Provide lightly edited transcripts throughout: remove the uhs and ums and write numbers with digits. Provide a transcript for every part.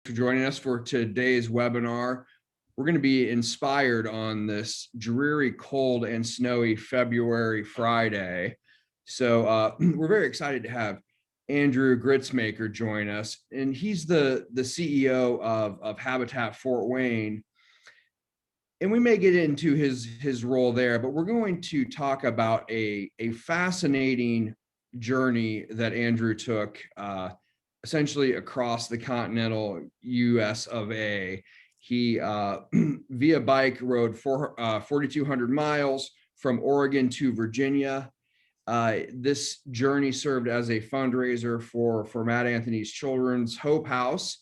for joining us for today's webinar. We're going to be inspired on this dreary, cold, and snowy February Friday. So we're very excited to have Andrew Gritzmaker join us, and he's the CEO of Habitat Fort Wayne. And we may get into his role there, but we're going to talk about a fascinating journey that Andrew took essentially across the continental US of A. He via bike rode 4,200 miles from Oregon to Virginia. This journey served as a fundraiser for Matt Anthony's Children's Hope House,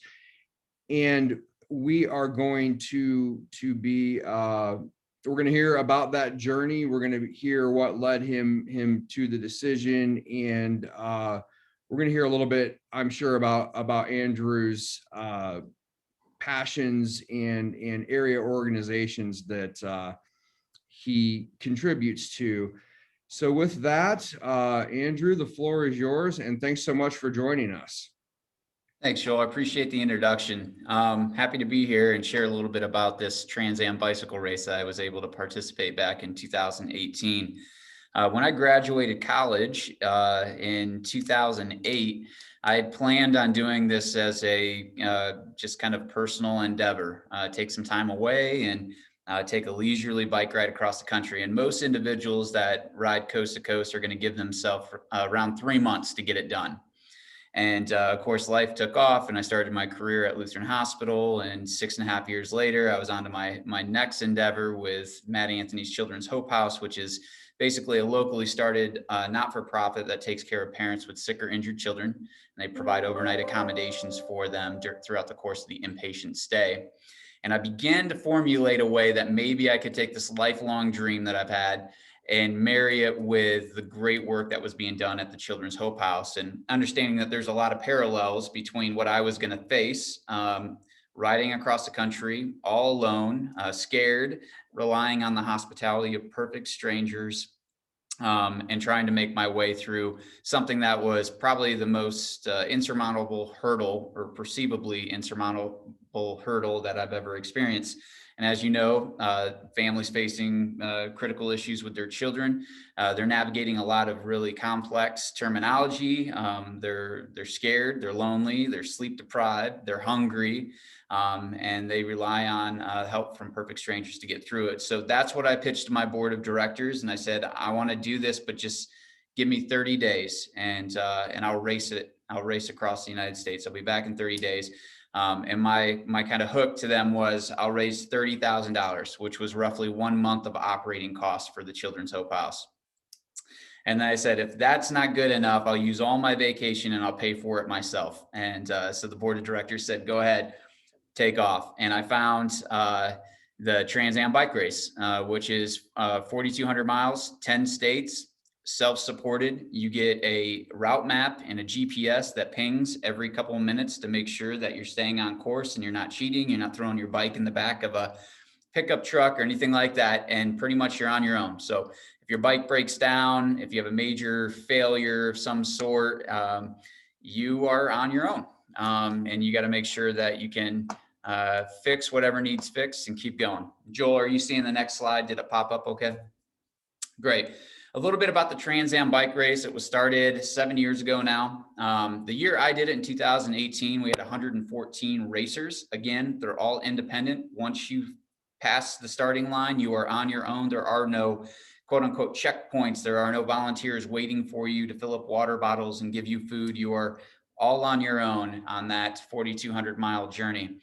and we are going to be we're going to hear about that journey. We're going to hear what led him to the decision, and we're going to hear a little bit, I'm sure, about Andrew's passions and area organizations that he contributes to. So with that, Andrew, the floor is yours, and thanks so much for joining us. Thanks, Joel. I appreciate the introduction. Happy to be here and share a little bit about this Trans Am bicycle race that I was able to participate back in 2018. When I graduated college in 2008, I had planned on doing this as a just kind of personal endeavor, take some time away and take a leisurely bike ride across the country. And most individuals that ride coast to coast are going to give themselves around 3 months to get it done. And of course, life took off and I started my career at Lutheran Hospital. And 6.5 years later, I was on to my next endeavor with Matt Anthony's Children's Hope House, which is basically a locally started not-for-profit that takes care of parents with sick or injured children. And they provide overnight accommodations for them throughout the course of the inpatient stay. And I began to formulate a way that maybe I could take this lifelong dream that I've had and marry it with the great work that was being done at the Children's Hope House, and understanding that there's a lot of parallels between what I was going to face riding across the country all alone, scared, relying on the hospitality of perfect strangers, and trying to make my way through something that was probably the most insurmountable hurdle, or perceivably insurmountable hurdle, that I've ever experienced. And as you know, families facing critical issues with their children, they're navigating a lot of really complex terminology. They're scared, they're lonely, they're sleep deprived, they're hungry, and they rely on help from perfect strangers to get through it. So that's what I pitched to my board of directors. And I said, I want to do this, but just give me 30 days and I'll race it. I'll race across the United States. I'll be back in 30 days. And my kind of hook to them was, I'll raise $30,000, which was roughly 1 month of operating costs for the Children's Hope House. And I said, if that's not good enough, I'll use all my vacation and I'll pay for it myself. And so the board of directors said, go ahead, take off. And I found the Trans Am bike race, which is 4,200 miles, 10 states. Self-supported. You get a route map and a GPS that pings every couple of minutes to make sure that you're staying on course and you're not cheating. You're not throwing your bike in the back of a pickup truck or anything like that. And pretty much you're on your own. So if your bike breaks down, if you have a major failure of some sort, you are on your own. And you got to make sure that you can fix whatever needs fixed and keep going. Joel, are you seeing the next slide? Did it pop up okay? Great. A little bit about the Trans Am bike race. It was started 7 years ago now. The year I did it in 2018, we had 114 racers. Again, they're all independent. Once you pass the starting line, you are on your own. There are no quote unquote checkpoints. There are no volunteers waiting for you to fill up water bottles and give you food. You are all on your own on that 4,200 mile journey.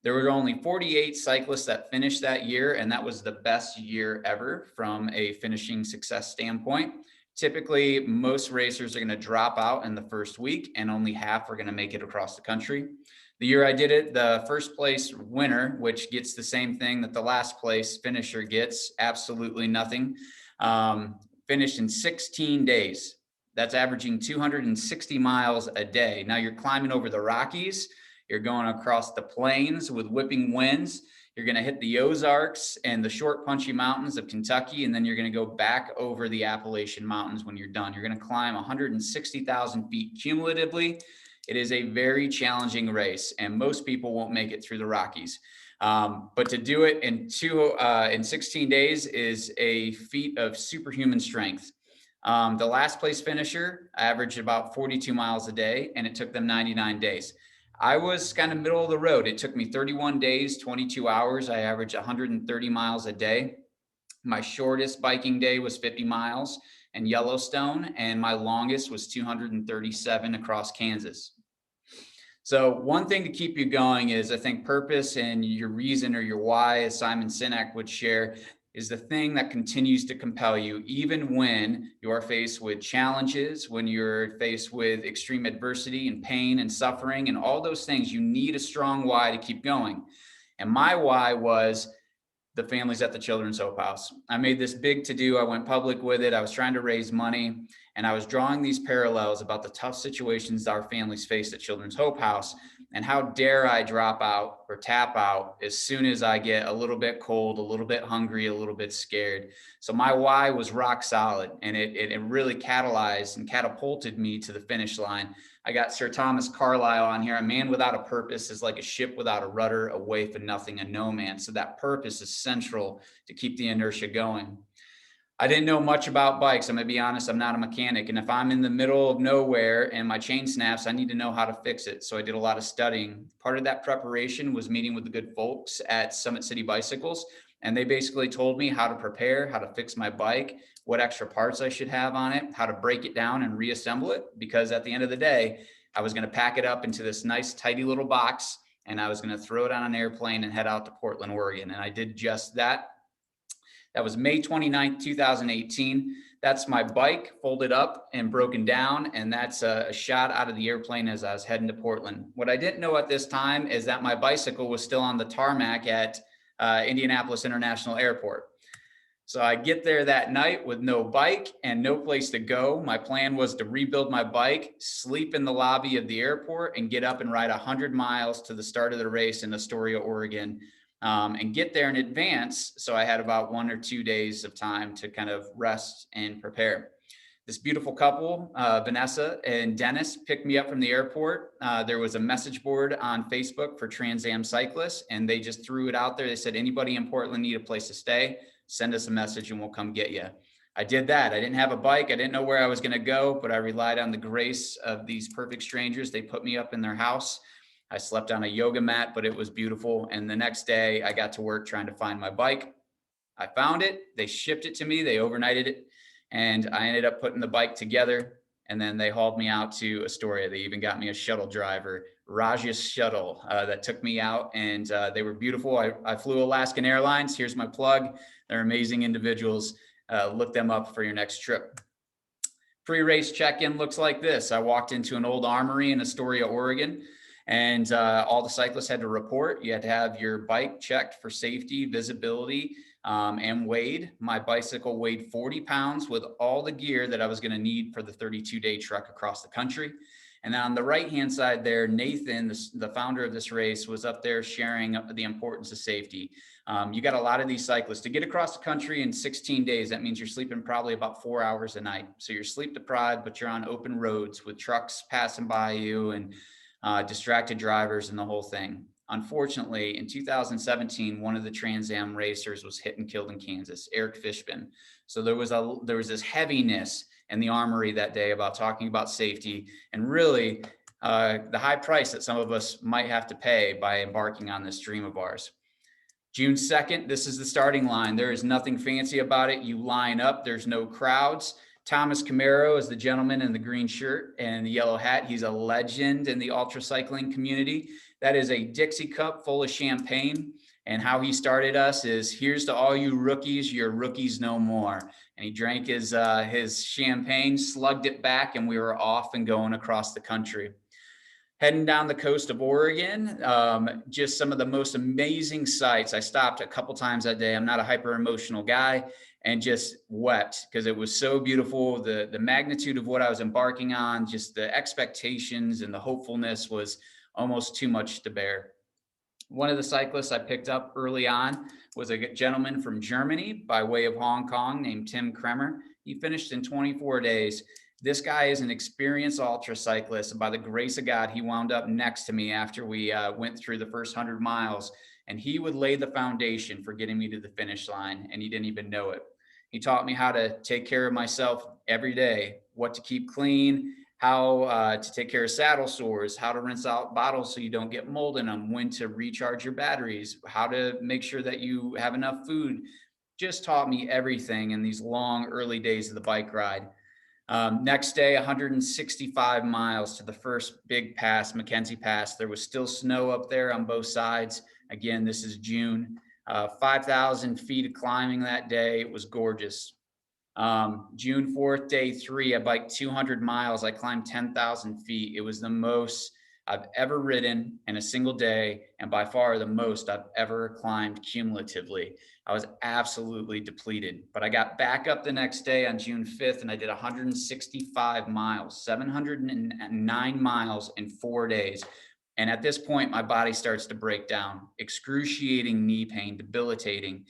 There were only 48 cyclists that finished that year, and that was the best year ever from a finishing success standpoint. Typically, most racers are going to drop out in the first week, and only half are going to make it across the country. The year I did it, the first place winner, which gets the same thing that the last place finisher gets, absolutely nothing, finished in 16 days. That's averaging 260 miles a day. Now you're climbing over the Rockies. You're going across the plains with whipping winds. You're going to hit the Ozarks and the short, punchy mountains of Kentucky, and then you're going to go back over the Appalachian Mountains when you're done. You're going to climb 160,000 feet cumulatively. It is a very challenging race, and most people won't make it through the Rockies. But to do it in 16 days is a feat of superhuman strength. The last place finisher averaged about 42 miles a day, and it took them 99 days. I was kind of middle of the road. It took me 31 days, 22 hours. I averaged 130 miles a day. My shortest biking day was 50 miles in Yellowstone, and my longest was 237 across Kansas. So one thing to keep you going is, I think, purpose and your reason or your why, as Simon Sinek would share, is the thing that continues to compel you, even when you are faced with challenges, when you're faced with extreme adversity and pain and suffering and all those things. You need a strong why to keep going. And my why was the families at the Children's Hope House. I made this big to do. I went public with it. I was trying to raise money, and I was drawing these parallels about the tough situations our families face at Children's Hope House, and how dare I drop out or tap out as soon as I get a little bit cold, a little bit hungry, a little bit scared. So my why was rock solid, and it really catalyzed and catapulted me to the finish line. I got Sir Thomas Carlyle on here. A man without a purpose is like a ship without a rudder, a waif and nothing, a no man. So that purpose is central to keep the inertia going. I didn't know much about bikes. I'm gonna be honest, I'm not a mechanic. And if I'm in the middle of nowhere and my chain snaps, I need to know how to fix it. So I did a lot of studying. Part of that preparation was meeting with the good folks at Summit City Bicycles. And they basically told me how to prepare, how to fix my bike, what extra parts I should have on it, how to break it down and reassemble it. Because at the end of the day, I was going to pack it up into this nice, tidy little box, and I was going to throw it on an airplane and head out to Portland, Oregon. And I did just that. That was May 29th, 2018. That's my bike folded up and broken down. And that's a shot out of the airplane as I was heading to Portland. What I didn't know at this time is that my bicycle was still on the tarmac at Indianapolis International Airport. So I get there that night with no bike and no place to go. My plan was to rebuild my bike, sleep in the lobby of the airport, and get up and ride 100 miles to the start of the race in Astoria, Oregon, and get there in advance. So I had about 1 or 2 days of time to kind of rest and prepare. This beautiful couple, Vanessa and Dennis, picked me up from the airport. There was a message board on Facebook for Trans Am cyclists, and they just threw it out there. They said, anybody in Portland need a place to stay? Send us a message and we'll come get you. I did that. I didn't have a bike. I didn't know where I was going to go, but I relied on the grace of these perfect strangers. They put me up in their house. I slept on a yoga mat, but it was beautiful. And the next day I got to work trying to find my bike. I found it. They shipped it to me. They overnighted it. And I ended up putting the bike together, and then they hauled me out to Astoria. They even got me a shuttle driver, Raj's shuttle, that took me out, and they were beautiful. I flew Alaskan Airlines. Here's my plug. They're amazing individuals. Look them up for your next trip. Pre-race check-in looks like this. I walked into an old armory in Astoria, Oregon, and all the cyclists had to report. You had to have your bike checked for safety, visibility, and weighed. My bicycle weighed 40 pounds with all the gear that I was going to need for the 32-day trek across the country. And then on the right-hand side there, Nathan, the founder of this race, was up there sharing the importance of safety. You got a lot of these cyclists to get across the country in 16 days. That means you're sleeping probably about 4 hours a night. So you're sleep deprived, but you're on open roads with trucks passing by you and distracted drivers and the whole thing. Unfortunately, in 2017, one of the Trans Am racers was hit and killed in Kansas, Eric Fishman. So there was this heaviness in the armory that day about talking about safety and really the high price that some of us might have to pay by embarking on this dream of ours. June 2nd, this is the starting line. There is nothing fancy about it. You line up, there's no crowds. Thomas Camaro is the gentleman in the green shirt and the yellow hat. He's a legend in the ultra cycling community. That is a Dixie cup full of champagne. And how he started us is, here's to all you rookies, you're rookies no more. And he drank his champagne, slugged it back, and we were off and going across the country. Heading down the coast of Oregon, just some of the most amazing sights. I stopped a couple times that day. I'm not a hyper emotional guy, and just wept because it was so beautiful. The magnitude of what I was embarking on, just the expectations and the hopefulness was almost too much to bear. One of the cyclists I picked up early on was a gentleman from Germany by way of Hong Kong named Tim Kremer. He finished in 24 days. This guy is an experienced ultra cyclist. And by the grace of God, he wound up next to me after we went through the first 100 miles. And he would lay the foundation for getting me to the finish line. And he didn't even know it. He taught me how to take care of myself every day, what to keep clean, how to take care of saddle sores, how to rinse out bottles so you don't get mold in them, when to recharge your batteries, how to make sure that you have enough food. Just taught me everything in these long early days of the bike ride. Next day, 165 miles to the first big pass, Mackenzie Pass. There was still snow up there on both sides. Again, this is June. 5,000 feet of climbing that day. It was gorgeous. June 4th, day 3, I biked 200 miles. I climbed 10,000 feet. It was the most I've ever ridden in a single day, and by far the most I've ever climbed cumulatively. I was absolutely depleted, but I got back up the next day on June 5th and I did 165 miles, 709 miles in 4 days. And at this point, my body starts to break down, excruciating knee pain, debilitating.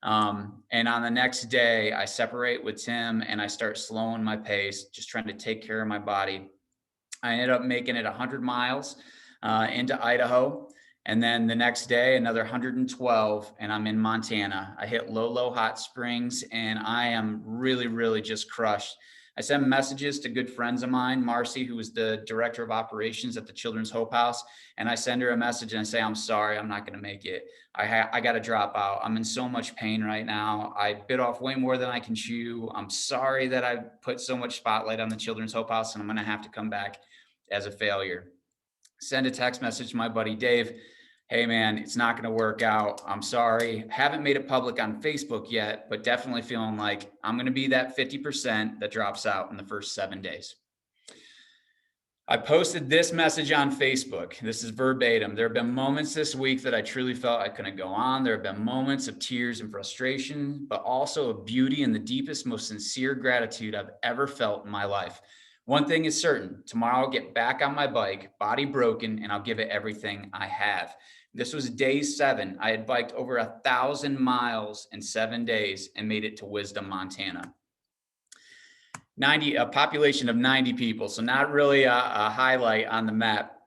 And on the next day, I separate with Tim and I start slowing my pace, just trying to take care of my body. I ended up making it 100 miles into Idaho. And then the next day, another 112, and I'm in Montana. I hit Lolo Hot Springs, and I am really, really just crushed. I send messages to good friends of mine, Marcy, who was the director of operations at the Children's Hope House, and I send her a message and I say, I'm sorry, I'm not going to make it. I got to drop out. I'm in so much pain right now. I bit off way more than I can chew. I'm sorry that I put so much spotlight on the Children's Hope House, and I'm going to have to come back as a failure. Send a text message to my buddy Dave. Hey man, it's not going to work out. I'm sorry. Haven't made it public on Facebook yet, but definitely feeling like I'm going to be that 50% that drops out in the first 7 days. I posted this message on Facebook. This is verbatim. There have been moments this week that I truly felt I couldn't go on. There have been moments of tears and frustration, but also of beauty and the deepest, most sincere gratitude I've ever felt in my life. One thing is certain, tomorrow I'll get back on my bike, body broken, and I'll give it everything I have. This was day 7. I had biked over 1,000 miles in 7 days and made it to Wisdom, Montana. A population of 90 people, so not really a highlight on the map.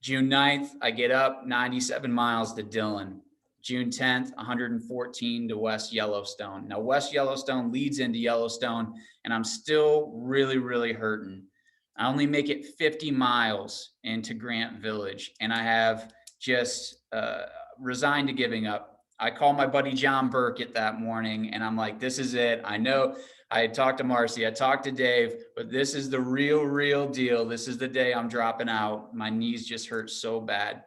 June 9th, I get up 97 miles to Dillon. June 10th, 114 to West Yellowstone. Now, West Yellowstone leads into Yellowstone, and I'm still really, really hurting. I only make it 50 miles into Grant Village, and I have just resigned to giving up. I call my buddy John Burkett that morning, and I'm like, this is it. I know I had talked to Marcy, I talked to Dave, but this is the real deal. This is the day I'm dropping out. My knees just hurt so bad.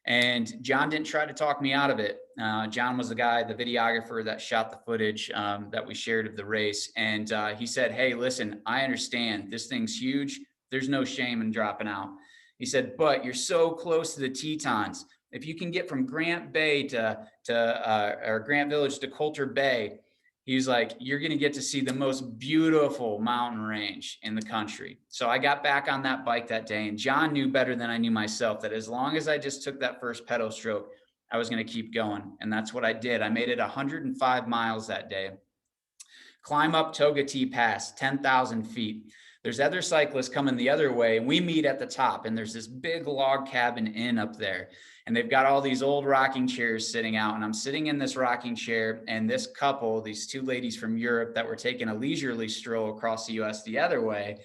And John didn't try to talk me out of it. John was the guy, the videographer that shot the footage that we shared of the race. And he said, hey, listen, I understand this thing's huge. There's no shame in dropping out. He said, but you're so close to the Tetons. If you can get from Grant Bay or Grant Village to Coulter Bay, he's like, you're going to get to see the most beautiful mountain range in the country. So I got back on that bike that day, and John knew better than I knew myself that as long as I just took that first pedal stroke, I was going to keep going. And that's what I did. I made it 105 miles that day. Climb up Togatee Pass, 10,000 feet. There's other cyclists coming the other way, and we meet at the top, and there's this big log cabin inn up there. And they've got all these old rocking chairs sitting out, and I'm sitting in this rocking chair, and this couple, these 2 ladies from Europe that were taking a leisurely stroll across the US the other way,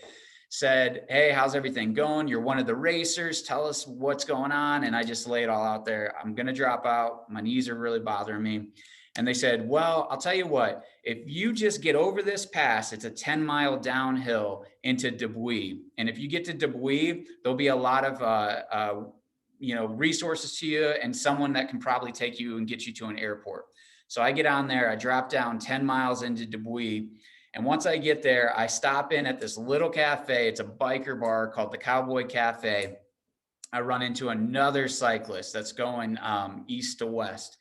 said, hey, how's everything going? You're one of the racers. Tell us what's going on. And I just lay it all out there. I'm going to drop out. My knees are really bothering me. And they said, well, I'll tell you what, if you just get over this pass, it's a 10-mile downhill into Dubuis. And if you get to Dubuis, there'll be a lot of resources to you and someone that can probably take you and get you to an airport. So I get on there, I drop down 10 miles into Dubuis. And once I get there, I stop in at this little cafe. It's a biker bar called the Cowboy Cafe. I run into another cyclist that's going east to west.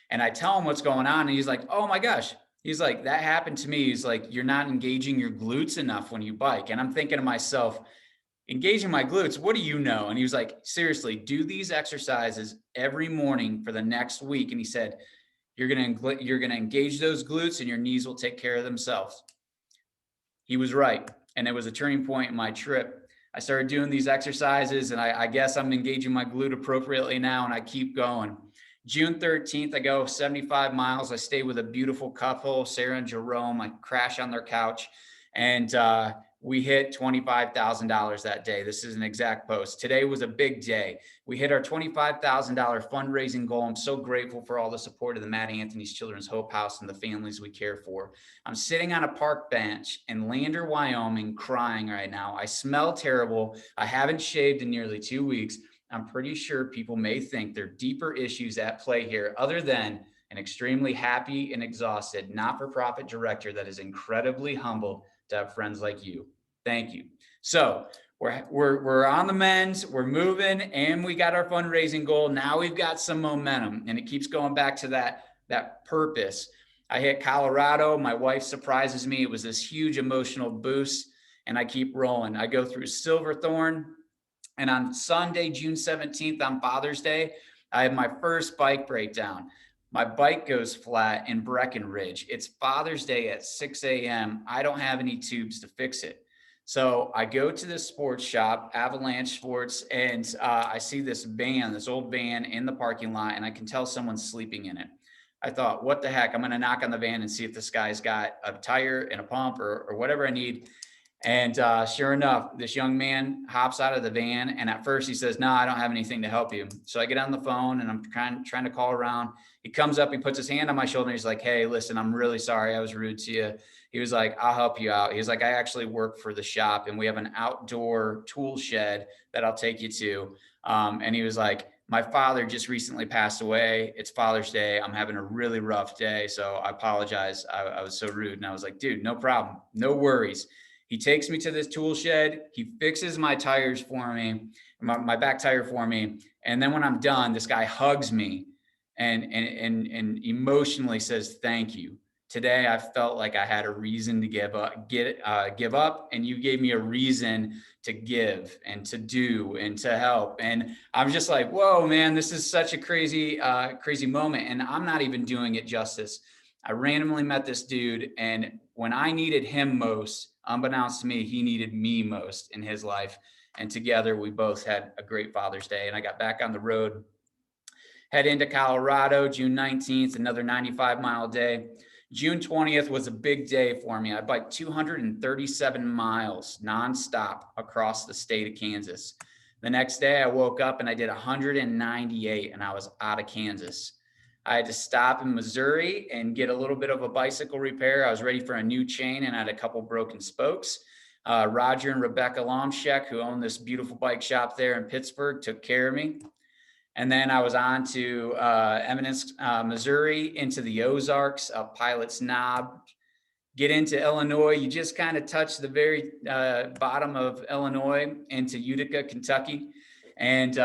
And I tell him what's going on. And he's like, oh my gosh. He's like, that happened to me. He's like, you're not engaging your glutes enough when you bike. And I'm thinking to myself, engaging my glutes, what do you know? And he was like, seriously, do these exercises every morning for the next week. And he said, you're going to engage those glutes and your knees will take care of themselves. He was right. And it was a turning point in my trip. I started doing these exercises, and I guess I'm engaging my glute appropriately now, and I keep going. June 13th, I go 75 miles. I stay with a beautiful couple, Sarah and Jerome. I crash on their couch, and we hit $25,000 that day. This is an exact post. Today was a big day. We hit our $25,000 fundraising goal. I'm so grateful for all the support of the Matt Anthony's Children's Hope House and the families we care for. I'm sitting on a park bench in Lander, Wyoming, crying right now. I smell terrible. I haven't shaved in nearly 2 weeks. I'm pretty sure people may think there are deeper issues at play here other than an extremely happy and exhausted not-for-profit director that is incredibly humbled to have friends like you. Thank you. So we're on the mend, we're moving, and we got our fundraising goal. Now we've got some momentum, and it keeps going back to that purpose. I hit Colorado. My wife surprises me. It was this huge emotional boost, and I keep rolling. I go through Silverthorne, and on Sunday, June 17th, on Father's Day, I have my first bike breakdown. My bike goes flat in Breckenridge. It's Father's Day at 6 a.m. I don't have any tubes to fix it. So I go to this sports shop, Avalanche Sports, and I see this old van in the parking lot, and I can tell someone's sleeping in it. I thought, what the heck? I'm going to knock on the van and see if this guy's got a tire and a pump or whatever I need. And sure enough, this young man hops out of the van, and at first he says, "No, I don't have anything to help you." So I get on the phone, and I'm trying to call around. He comes up, he puts his hand on my shoulder, and he's like, "Hey, listen, I'm really sorry I was rude to you." He was like, "I'll help you out." He was like, "I actually work for the shop, and we have an outdoor tool shed that I'll take you to." And he was like, "My father just recently passed away. It's Father's Day. I'm having a really rough day, so I apologize. I was so rude." And I was like, "Dude, no problem. No worries." He takes me to this tool shed. He fixes my tires for me, my back tire for me. And then when I'm done, this guy hugs me and emotionally says, "Thank you. Today, I felt like I had a reason to give up, and you gave me a reason to give and to do and to help." And I'm just like, whoa, man, this is such a crazy moment. And I'm not even doing it justice. I randomly met this dude, and when I needed him most, unbeknownst to me, he needed me most in his life. And together we both had a great Father's Day. And I got back on the road, head into Colorado, June 19th, another 95-mile day. June 20th was a big day for me. I biked 237 miles nonstop across the state of Kansas. The next day I woke up and I did 198, and I was out of Kansas. I had to stop in Missouri and get a little bit of a bicycle repair. I was ready for a new chain and I had a couple broken spokes. Roger and Rebecca Lomschek, who own this beautiful bike shop there in Pittsburgh, took care of me. And then I was on to Eminence, Missouri, into the Ozarks, up Pilot's Knob, get into Illinois. You just kind of touch the very bottom of Illinois into Utica, Kentucky. And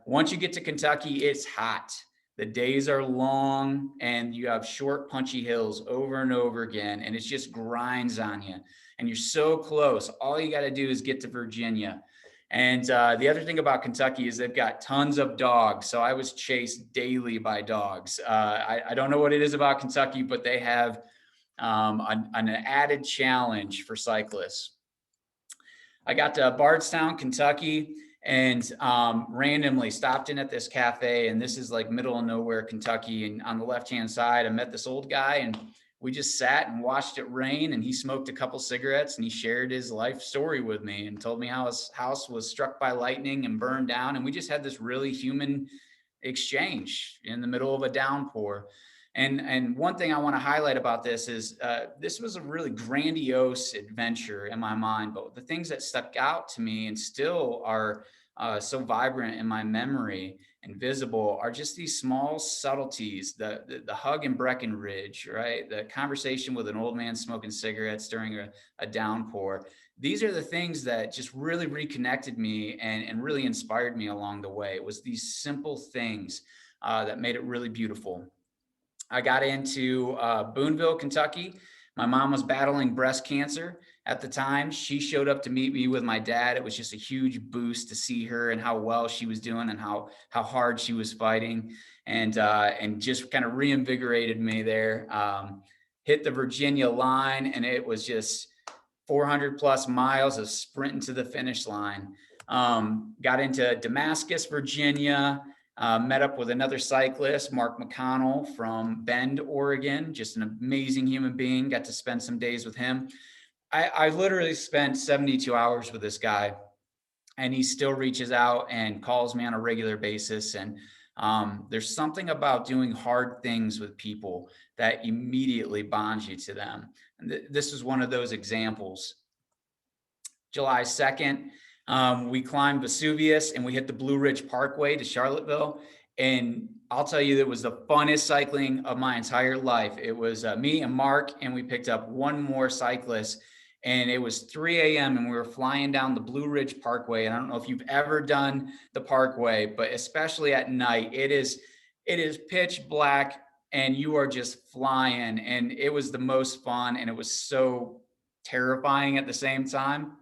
once you get to Kentucky, it's hot. The days are long, and you have short, punchy hills over and over again, and it just grinds on you. And you're so close. All you got to do is get to Virginia. And the other thing about Kentucky is they've got tons of dogs. So I was chased daily by dogs. I don't know what it is about Kentucky, but they have an added challenge for cyclists. I got to Bardstown, Kentucky, and randomly stopped in at this cafe, and this is like middle of nowhere Kentucky. And on the left-hand side, I met this old guy, and we just sat and watched it rain, and he smoked a couple cigarettes, and he shared his life story with me and told me how his house was struck by lightning and burned down. And we just had this really human exchange in the middle of a downpour. And one thing I want to highlight about this is this was a really grandiose adventure in my mind, but the things that stuck out to me and still are so vibrant in my memory and visible are just these small subtleties, the hug in Breckenridge, right? The conversation with an old man smoking cigarettes during a downpour. These are the things that just really reconnected me and really inspired me along the way. It was these simple things that made it really beautiful. I got into Boonville, Kentucky. My mom was battling breast cancer at the time. She showed up to meet me with my dad. It was just a huge boost to see her and how well she was doing and how hard she was fighting, and just kind of reinvigorated me there. Hit the Virginia line, and it was just 400 plus miles of sprinting to the finish line. Got into Damascus, Virginia, met up with another cyclist, Mark McConnell from Bend, Oregon, just an amazing human being. Got to spend some days with him. I literally spent 72 hours with this guy, and he still reaches out and calls me on a regular basis. And there's something about doing hard things with people that immediately bonds you to them. And this is one of those examples. July 2nd, we climbed Vesuvius and we hit the Blue Ridge Parkway to Charlottesville. And I'll tell you, it was the funnest cycling of my entire life. It was me and Mark, and we picked up one more cyclist. And it was 3 a.m. and we were flying down the Blue Ridge Parkway. And I don't know if you've ever done the Parkway, but especially at night, it is pitch black and you are just flying. And it was the most fun, and it was so terrifying at the same time.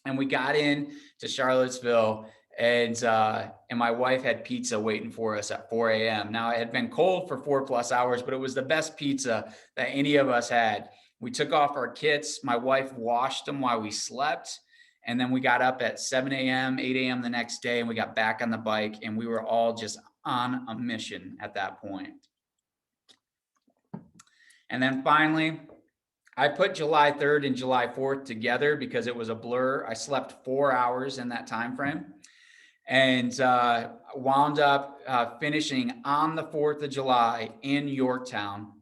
And we got in to Charlottesville, and my wife had pizza waiting for us at 4 a.m. Now, it had been cold for 4+ hours, but it was the best pizza that any of us had. We took off our kits. My wife washed them while we slept. And then we got up at 7 a.m., 8 a.m. the next day, and we got back on the bike, and we were all just on a mission at that point. And then finally, I put July 3rd and July 4th together because it was a blur. I slept 4 hours in that time frame, and wound up finishing on the 4th of July in Yorktown,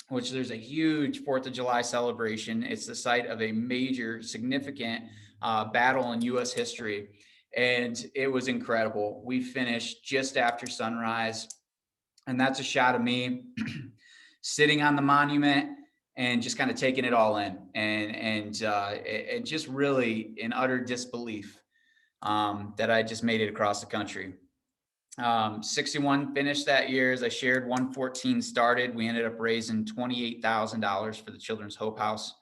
which there's a huge 4th of July celebration. It's the site of a major, significant battle in U.S. history, and it was incredible. We finished just after sunrise, and that's a shot of me sitting on the monument and just kind of taking it all in, and just really in utter disbelief that I just made it across the country. 61 finished that year. As I shared, 114 started. We ended up raising $28,000 for the Children's Hope House.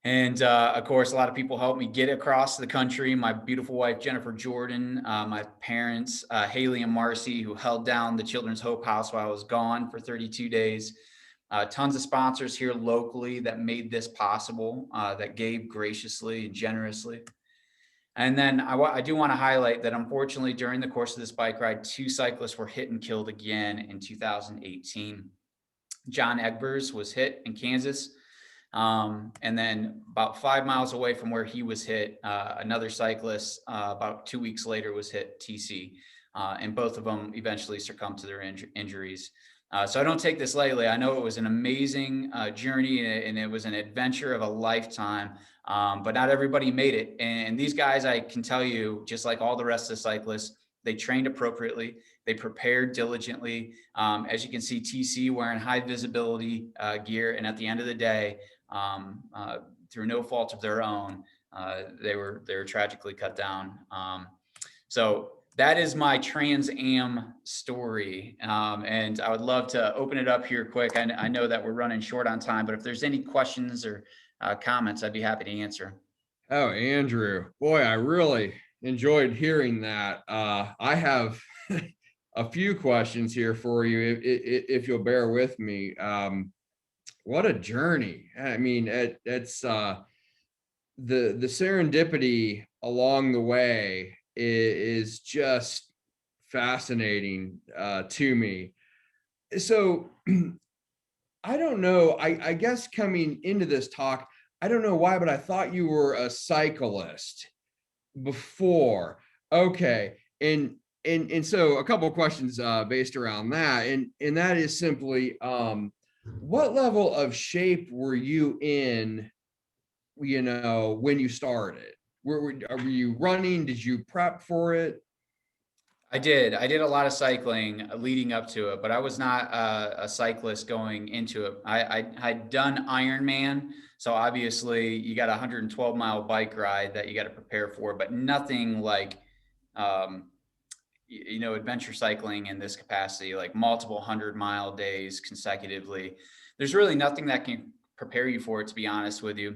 And of course, a lot of people helped me get across the country. My beautiful wife, Jennifer Jordan, my parents, Haley and Marcy, who held down the Children's Hope House while I was gone for 32 days. Tons of sponsors here locally that made this possible, that gave graciously and generously. And then I do want to highlight that unfortunately during the course of this bike ride, 2 cyclists were hit and killed again in 2018. John Egbers was hit in Kansas. And then about 5 miles away from where he was hit, another cyclist about 2 weeks later was hit, TC. And both of them eventually succumbed to their injuries. So I don't take this lightly. I know it was an amazing journey, and it was an adventure of a lifetime, but not everybody made it. And these guys, I can tell you, just like all the rest of the cyclists, they trained appropriately. They prepared diligently. As you can see, TC wearing high visibility gear. And at the end of the day, through no fault of their own, they were tragically cut down. So that is my Trans Am story. And I would love to open it up here quick. I know that we're running short on time, but if there's any questions or comments, I'd be happy to answer. Oh, Andrew, boy, I really enjoyed hearing that. I have a few questions here for you, if you'll bear with me. What a journey. I mean, it's the serendipity along the way is just fascinating to me. So I don't know, I guess coming into this talk, I don't know why, but I thought you were a cyclist before. Okay. And so a couple of questions based around that. And that is simply, what level of shape were you in, when you started? Were you running? Did you prep for it? I did a lot of cycling leading up to it, but I was not a cyclist going into it. I'd done Ironman. So obviously you got a 112-mile bike ride that you got to prepare for, but nothing like, adventure cycling in this capacity, like multiple 100-mile days consecutively. There's really nothing that can prepare you for it, to be honest with you.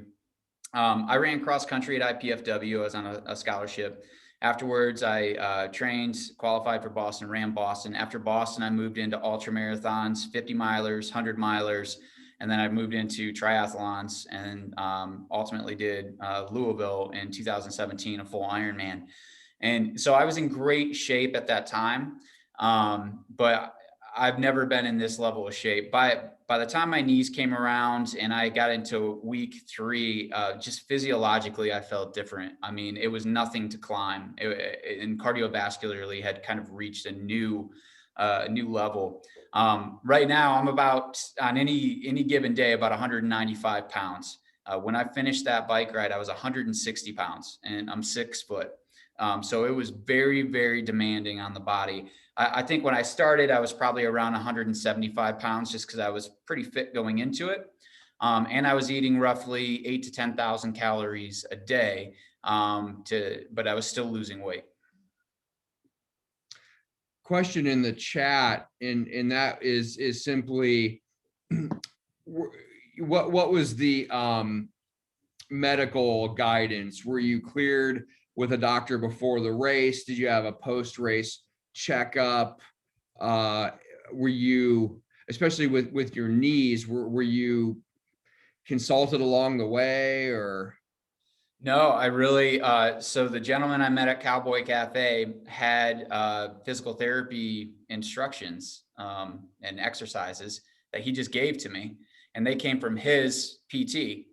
I ran cross country at IPFW. I was on a scholarship. Afterwards, I trained, qualified for Boston, ran Boston. After Boston, I moved into ultra marathons, 50 milers, 100 milers. And then I moved into triathlons and ultimately did Louisville in 2017, a full Ironman. And so I was in great shape at that time. But I've never been in this level of shape. By the time my knees came around and I got into week 3, just physiologically, I felt different. I mean, it was nothing to climb. And cardiovascularly had kind of reached a new level. Right now, I'm about on any given day about 195 pounds. When I finished that bike ride, I was 160 pounds, and I'm 6 foot. So it was very, very demanding on the body. I think when I started, I was probably around 175 pounds just because I was pretty fit going into it. And I was eating roughly 8 to 10,000 calories a day, but I was still losing weight. Question in the chat, and that is simply what was the medical guidance? Were you cleared with a doctor before the race? Did you have a post-race checkup? Were you, especially with your knees, were you consulted along the way, or? No, I really, so the gentleman I met at Cowboy Cafe had physical therapy instructions and exercises that he just gave to me, and they came from his PT.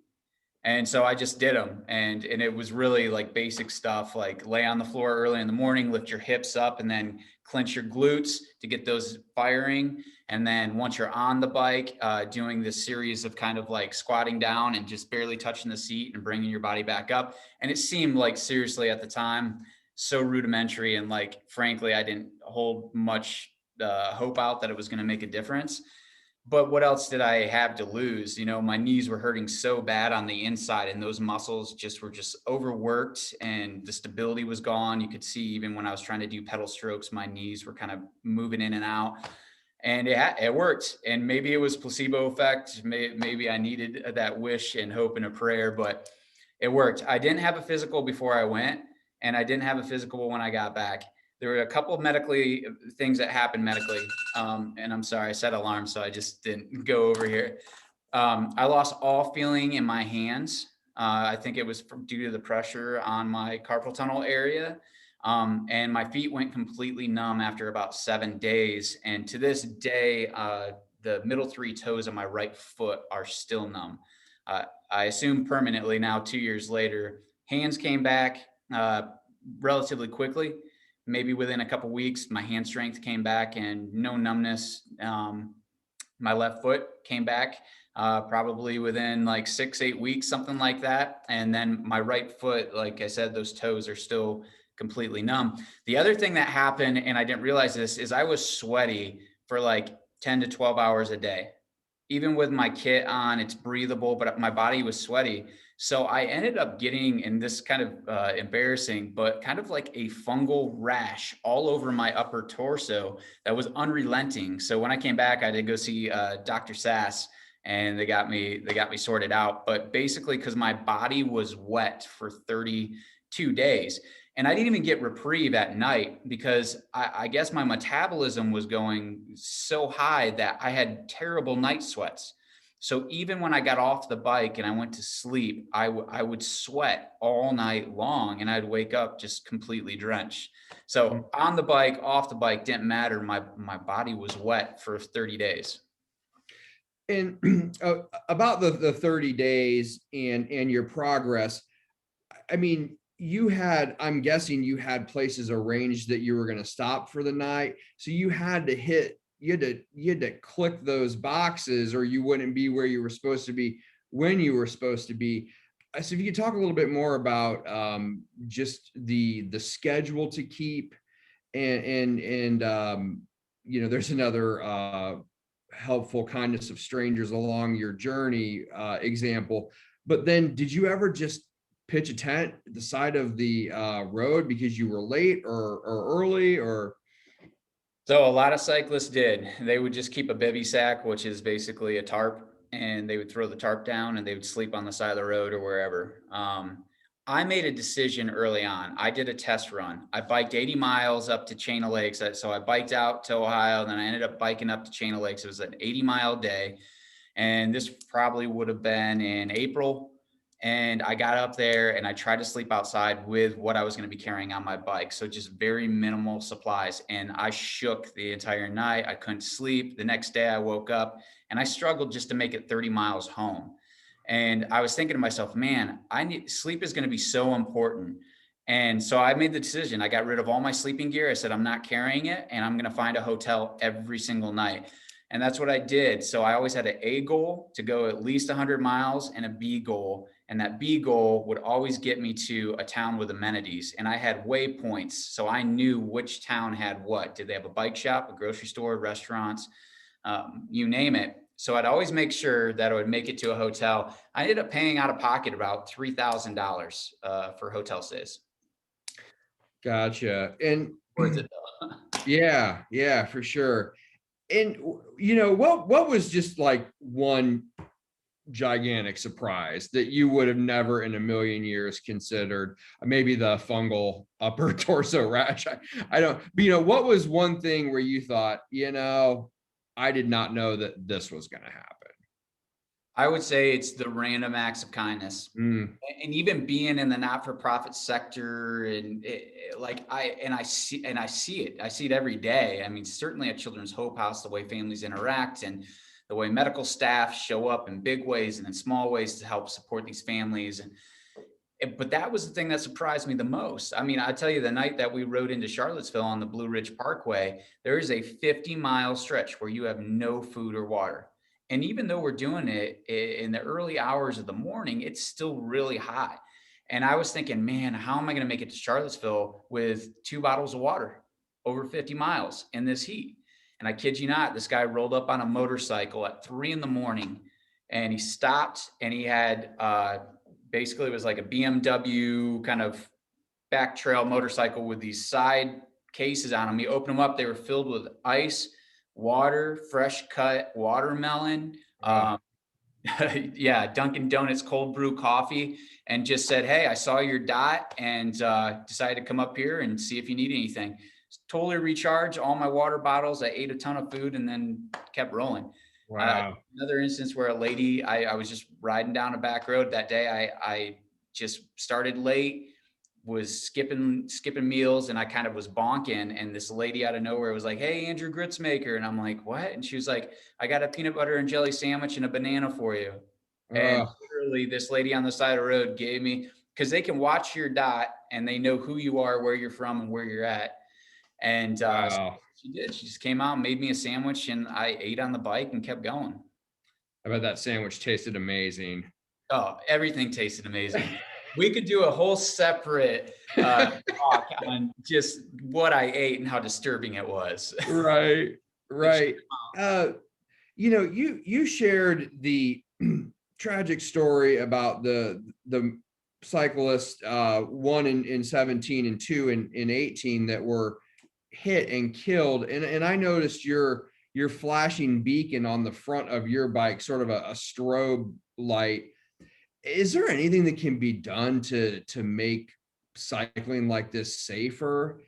And so I just did them. And it was really like basic stuff, like lay on the floor early in the morning, lift your hips up, and then clench your glutes to get those firing. And then once you're on the bike, doing this series of kind of like squatting down and just barely touching the seat and bringing your body back up. And it seemed like, seriously at the time, so rudimentary. And like, frankly, I didn't hold much hope out that it was going to make a difference. But what else did I have to lose? You know, my knees were hurting so bad on the inside, and those muscles were just overworked, and the stability was gone. You could see even when I was trying to do pedal strokes, my knees were kind of moving in and out, and it worked. And maybe it was placebo effect. Maybe I needed that wish and hope and a prayer, but it worked. I didn't have a physical before I went, and I didn't have a physical when I got back. There were a couple of things that happened medically. And I'm sorry, I set alarm, so I just didn't go over here. I lost all feeling in my hands. I think it was due to the pressure on my carpal tunnel area. And my feet went completely numb after about 7 days. And to this day, the middle 3 toes of my right foot are still numb. I assume permanently now, 2 years later. Hands came back relatively quickly. Maybe within a couple of weeks, my hand strength came back and no numbness. My left foot came back probably within like 6-8 weeks, something like that. And then my right foot, like I said, those toes are still completely numb. The other thing that happened, and I didn't realize this, is I was sweaty for like 10 to 12 hours a day. Even with my kit on, it's breathable, but my body was sweaty. So I ended up getting, and this kind of embarrassing, but kind of like a fungal rash all over my upper torso that was unrelenting. So when I came back, I did go see Dr. Sass, and they got me sorted out. But basically, because my body was wet for 32 days. And I didn't even get reprieve at night because I guess my metabolism was going so high that I had terrible night sweats. So even when I got off the bike and I went to sleep, I would sweat all night long, and I'd wake up just completely drenched. So on the bike, off the bike, didn't matter. My body was wet for 30 days. And about the 30 days and your progress, I mean, I'm guessing you had places arranged that you were going to stop for the night. So you had to click those boxes, or you wouldn't be where you were supposed to be when you were supposed to be. So if you could talk a little bit more about just the schedule to keep, and you know, there's another helpful kindness of strangers along your journey example. But then did you ever just pitch a tent at the side of the road because you were late or early, or? So a lot of cyclists did. They would just keep a bivy sack, which is basically a tarp, and they would throw the tarp down and they would sleep on the side of the road or wherever. I made a decision early on. I did a test run. I biked 80 miles up to Chain of Lakes. So I biked out to Ohio, then I ended up biking up to Chain of Lakes. It was an 80-mile day. And this probably would have been in April. And I got up there and I tried to sleep outside with what I was going to be carrying on my bike. So just very minimal supplies. And I shook the entire night. I couldn't sleep. The next day I woke up and I struggled just to make it 30 miles home. And I was thinking to myself, man, I need sleep is going to be so important. And so I made the decision. I got rid of all my sleeping gear. I said, I'm not carrying it and I'm going to find a hotel every single night. And that's what I did. So I always had an A goal to go at least 100 miles and a B goal. And that B goal would always get me to a town with amenities. And I had waypoints. So I knew which town had what. Did they have a bike shop, a grocery store, restaurants, you name it. So I'd always make sure that I would make it to a hotel. I ended up paying out of pocket about $3,000 for hotel stays. Gotcha. And Worth it though. yeah, yeah, for sure. And what was just like one gigantic surprise that you would have never in a million years considered? Maybe the fungal upper torso rash. I don't, but what was one thing where you thought, I did not know that this was going to happen? I would say it's the random acts of kindness. Mm, And even being in the not-for-profit sector and I see it. I see it every day. I mean, certainly at Children's Hope House, the way families interact and the way medical staff show up in big ways and in small ways to help support these families. But that was the thing that surprised me the most. I mean, I tell you, the night that we rode into Charlottesville on the Blue Ridge Parkway, there is a 50-mile stretch where you have no food or water. And even though we're doing it in the early hours of the morning, it's still really hot. And I was thinking, man, how am I going to make it to Charlottesville with 2 bottles of water over 50 miles in this heat? And I kid you not, this guy rolled up on a motorcycle at 3 a.m. and he stopped and he had basically it was like a BMW kind of back trail motorcycle with these side cases on them. He opened them up. They were filled with ice, water, fresh cut watermelon. wow. Yeah, Dunkin' Donuts cold brew coffee, and just said, hey, I saw your dot and decided to come up here and see if you need anything. Totally recharged all my water bottles. I ate a ton of food and then kept rolling. Wow. Another instance where a lady, I was just riding down a back road that day. I just started late, was skipping meals, and I kind of was bonking. And this lady out of nowhere was like, hey, Andrew Gritzmaker. And I'm like, what? And she was like, I got a peanut butter and jelly sandwich and a banana for you. And literally this lady on the side of the road gave me, because they can watch your dot and they know who you are, where you're from and where you're at. And so Wow. she did. She just came out, made me a sandwich, and I ate on the bike and kept going. I bet that sandwich tasted amazing. Oh, everything tasted amazing. We could do a whole separate talk on just what I ate and how disturbing it was. Right. Right. You shared the tragic story about the cyclist, one in 17 and two in 18 that were hit and killed. And I noticed your flashing beacon on the front of your bike, sort of a strobe light. Is there anything that can be done to make cycling like this safer?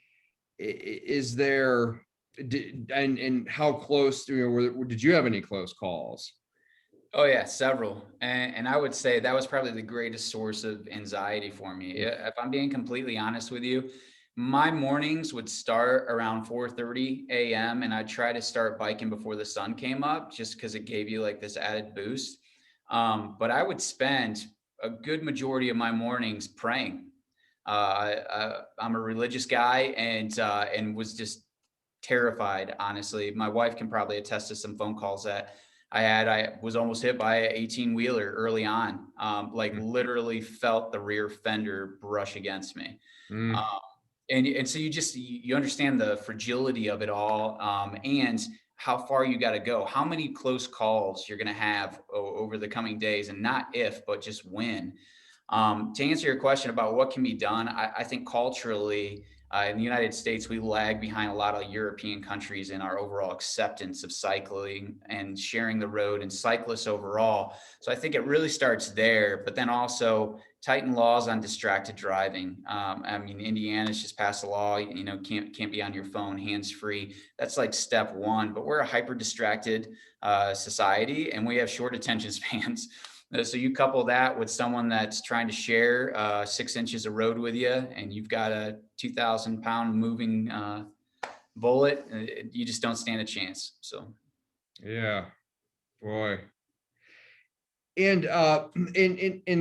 Is there, and how close did you have any close calls? Oh yeah, several. And I would say that was probably the greatest source of anxiety for me. If I'm being completely honest with you, my mornings would start around 4:30 a.m. and I'd try to start biking before the sun came up just because it gave you like this added boost. But I would spend a good majority of my mornings praying. I'm a religious guy and was just terrified, honestly. My wife can probably attest to some phone calls that I had. I was almost hit by an 18-wheeler early on, like literally felt the rear fender brush against me. Mm, Um, and so you understand the fragility of it all, and how far you got to go, how many close calls you're going to have over the coming days, and not if, but just when. To answer your question about what can be done, I think culturally, In the United States, we lag behind a lot of European countries in our overall acceptance of cycling and sharing the road and cyclists overall. So I think it really starts there, but then also tighten laws on distracted driving. I mean, Indiana's just passed a law, can't be on your phone, hands free. That's like step one, but we're a hyper distracted society and we have short attention spans. So you couple that with someone that's trying to share 6 inches of road with you, and you've got a 2,000-pound moving bullet, you just don't stand a chance. So, Yeah, boy. And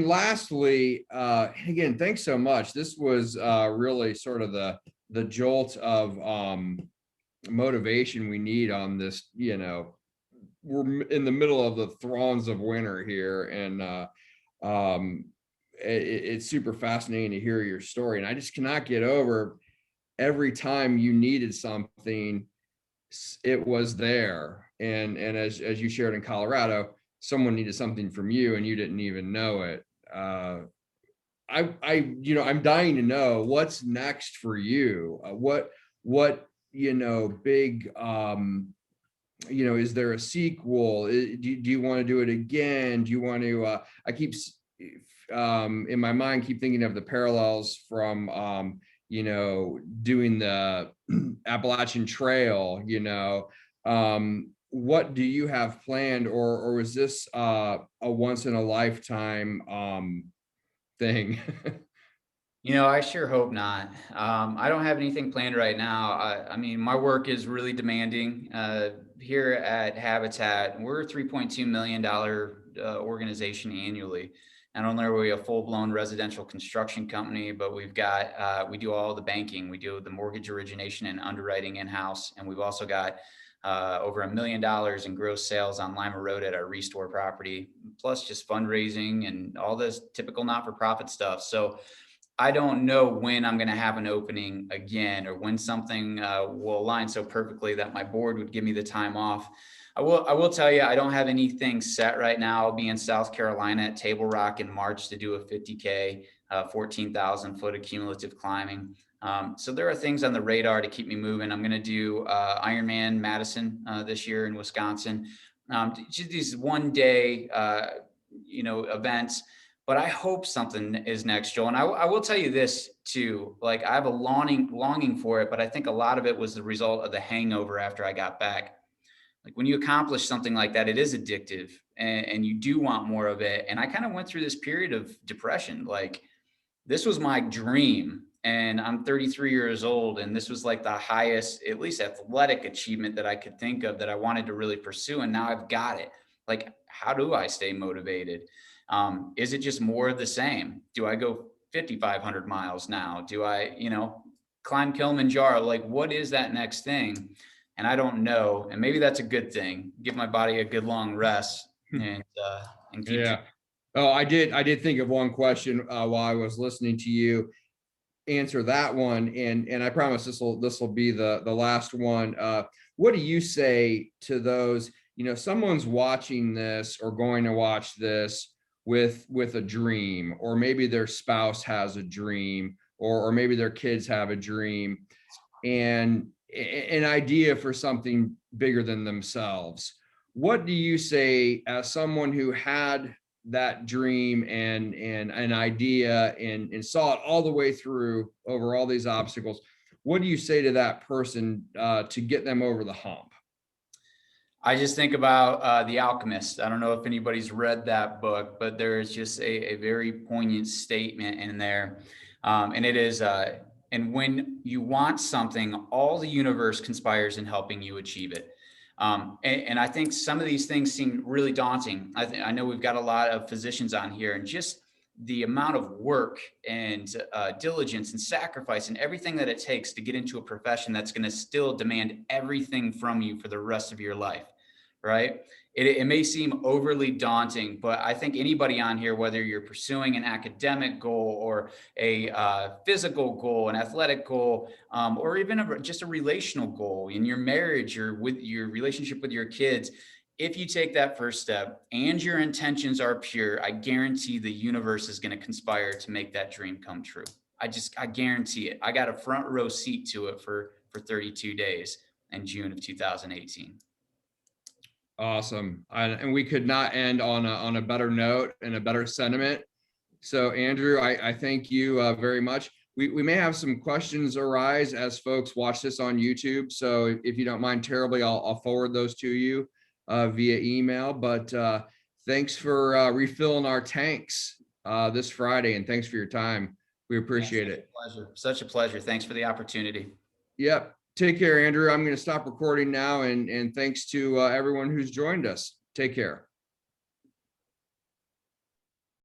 lastly, again, thanks so much. This was really sort of the jolt of motivation we need on this. We're in the middle of the thrones of winter here, and it's super fascinating to hear your story. And I just cannot get over every time you needed something, it was there. And as you shared in Colorado, someone needed something from you and you didn't even know it. I'm dying to know what's next for you. What big is there a sequel? Do you want to do it again? Do you want to I keep in my mind keep thinking of the parallels from doing the Appalachian Trail. What do you have planned, or is this a once in a lifetime thing? I sure hope not. I don't have anything planned right now. I mean, my work is really demanding. Here at Habitat, we're a $3.2 million organization annually. Not only are we a full-blown residential construction company, but we do all the banking. We do the mortgage origination and underwriting in-house. And we've also got over $1 million in gross sales on Lima Road at our Restore property, plus just fundraising and all this typical not-for-profit stuff. So I don't know when I'm going to have an opening again, or when something will align so perfectly that my board would give me the time off. I will tell you, I don't have anything set right now. I'll be in South Carolina at Table Rock in March to do a 50K, 14,000 foot of cumulative climbing. So there are things on the radar to keep me moving. I'm going to do Ironman Madison this year in Wisconsin. Just these one day, events. But I hope something is next, Joel. And I will tell you this too, like I have a longing for it, but I think a lot of it was the result of the hangover after I got back. Like when you accomplish something like that, it is addictive and you do want more of it. And I kind of went through this period of depression. Like this was my dream and I'm 33 years old. And this was like the highest, at least athletic achievement that I could think of that I wanted to really pursue. And now I've got it. Like, how do I stay motivated? Is it just more of the same? Do I go 5,500 miles now? Do I, climb Kilimanjaro? Like, what is that next thing? And I don't know. And maybe that's a good thing. Give my body a good long rest and keep. Yeah. Oh, I did think of one question while I was listening to you answer that one, and I promise this will be the last one. What do you say to those? Someone's watching this or going to watch this with a dream, or maybe their spouse has a dream, or maybe their kids have a dream, and an idea for something bigger than themselves. What do you say as someone who had that dream and an idea and saw it all the way through over all these obstacles? What do you say to that person to get them over the hump? I just think about The Alchemist. I don't know if anybody's read that book, but there is just a very poignant statement in there. And it is, and when you want something, all the universe conspires in helping you achieve it. And I think some of these things seem really daunting. I know we've got a lot of physicians on here, and just the amount of work and diligence and sacrifice and everything that it takes to get into a profession that's going to still demand everything from you for the rest of your life, right? It may seem overly daunting, but I think anybody on here, whether you're pursuing an academic goal or a physical goal, an athletic goal, or even just a relational goal in your marriage or with your relationship with your kids, if you take that first step and your intentions are pure, I guarantee the universe is going to conspire to make that dream come true. I guarantee it. I got a front row seat to it for 32 days in June of 2018. Awesome. And we could not end on a better note and a better sentiment. So Andrew, I thank you very much. We may have some questions arise as folks watch this on YouTube. So if you don't mind terribly, I'll forward those to you via email. But thanks for refilling our tanks this Friday, and thanks for your time. We appreciate it. Pleasure. Such a pleasure. Thanks for the opportunity. Yep. Take care, Andrew. I'm going to stop recording now, and thanks to everyone who's joined us. Take care.